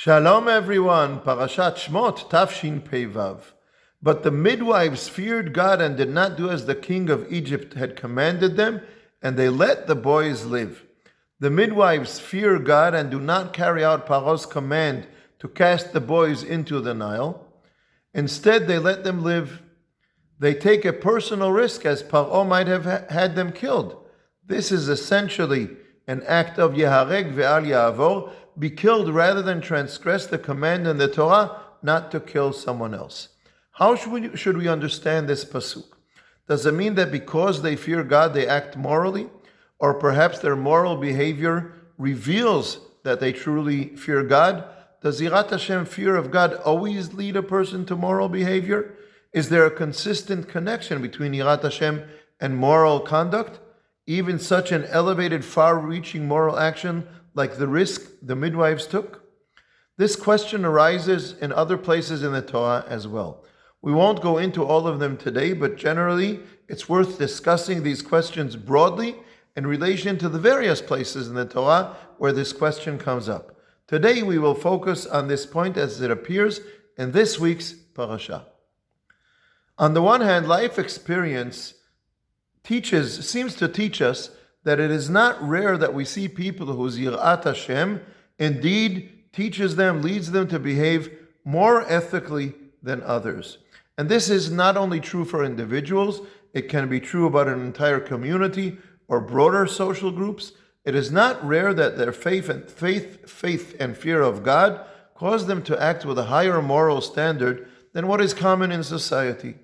Shalom everyone, Parashat Shmot, Tafshin Peivav. But the midwives feared God and did not do as the king of Egypt had commanded them, and they let the boys live. The midwives fear God and do not carry out Paro's command to cast the boys into the Nile. Instead, they let them live. They take a personal risk as Paro might have had them killed. This is essentially an act of Yehareg ve'al ya'avor, be killed rather than transgress the command in the Torah not to kill someone else. How should we understand this pasuk? Does it mean that because they fear God, they act morally? Or perhaps their moral behavior reveals that they truly fear God? Does Yirat Hashem, fear of God, always lead a person to moral behavior? Is there a consistent connection between Yirat Hashem and moral conduct? Even such an elevated, far-reaching moral action like the risk the midwives took? This question arises in other places in the Torah as well. We won't go into all of them today, but generally it's worth discussing these questions broadly in relation to the various places in the Torah where this question comes up. Today we will focus on this point as it appears in this week's parasha. On the one hand, life experience seems to teach us that it is not rare that we see people whose Yirat Hashem indeed teaches them, leads them to behave more ethically than others. And this is not only true for individuals, it can be true about an entire community or broader social groups. It is not rare that their faith and fear of God cause them to act with a higher moral standard than what is common in society.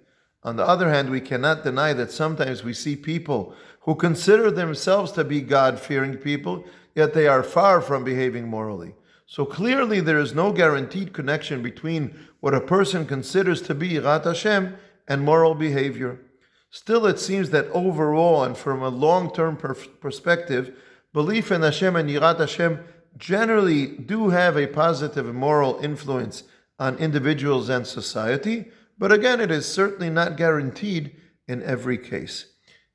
On the other hand, we cannot deny that sometimes we see people who consider themselves to be God-fearing people, yet they are far from behaving morally. So clearly there is no guaranteed connection between what a person considers to be Yirat Hashem and moral behavior. Still, it seems that overall and from a long-term perspective, belief in Hashem and Yirat Hashem generally do have a positive moral influence on individuals and society, but again, it is certainly not guaranteed in every case.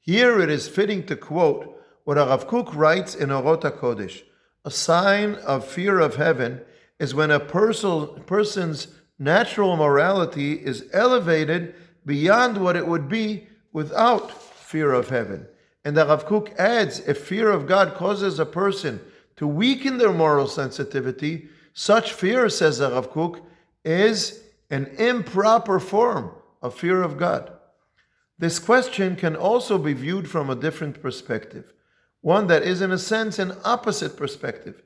Here it is fitting to quote what Rav Kook writes in Orot HaKodesh. A sign of fear of heaven is when a person's natural morality is elevated beyond what it would be without fear of heaven. And the Rav Kook adds, if fear of God causes a person to weaken their moral sensitivity, such fear, says the Rav Kook, is an improper form of fear of God. This question can also be viewed from a different perspective, one that is in a sense an opposite perspective.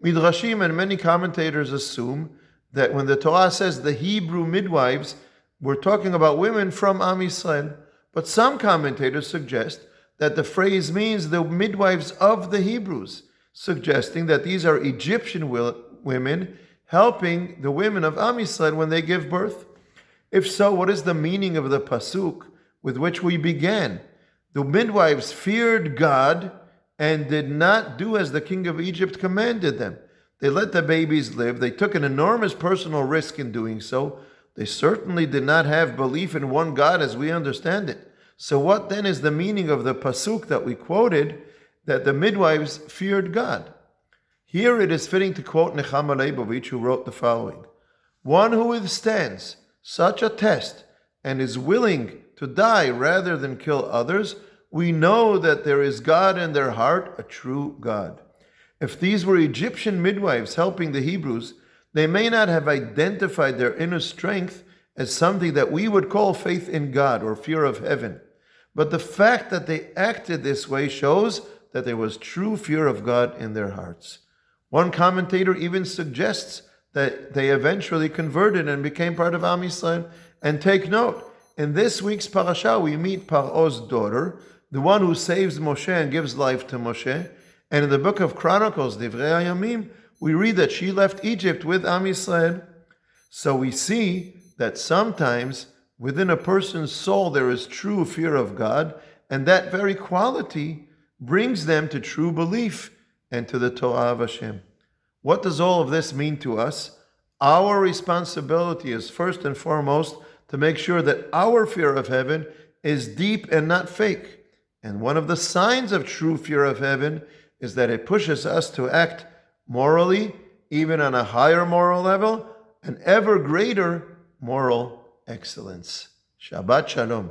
Midrashim and many commentators assume that when the Torah says the Hebrew midwives, we're talking about women from Am Yisrael, but some commentators suggest that the phrase means the midwives of the Hebrews, suggesting that these are Egyptian women helping the women of Am Yisrael when they give birth. If so, what is the meaning of the pasuk with which we began? The midwives feared God and did not do as the king of Egypt commanded them. They let the babies live. They took an enormous personal risk in doing so. They certainly did not have belief in one God as we understand it. So what then is the meaning of the pasuk that we quoted, that the midwives feared God? Here it is fitting to quote Nechama Leibovich, who wrote the following: one who withstands such a test and is willing to die rather than kill others, we know that there is God in their heart, a true God. If these were Egyptian midwives helping the Hebrews, they may not have identified their inner strength as something that we would call faith in God or fear of heaven. But the fact that they acted this way shows that there was true fear of God in their hearts. One commentator even suggests that they eventually converted and became part of Am Yisrael. And take note, in this week's parasha, we meet Paro's daughter, the one who saves Moshe and gives life to Moshe. And in the book of Chronicles, Divrei Hayamim, we read that she left Egypt with Am Yisrael. So we see that sometimes within a person's soul there is true fear of God, and that very quality brings them to true belief and to the Torah of Hashem. What does all of this mean to us? Our responsibility is first and foremost to make sure that our fear of heaven is deep and not fake. And one of the signs of true fear of heaven is that it pushes us to act morally even on a higher moral level, an ever greater moral excellence. Shabbat Shalom.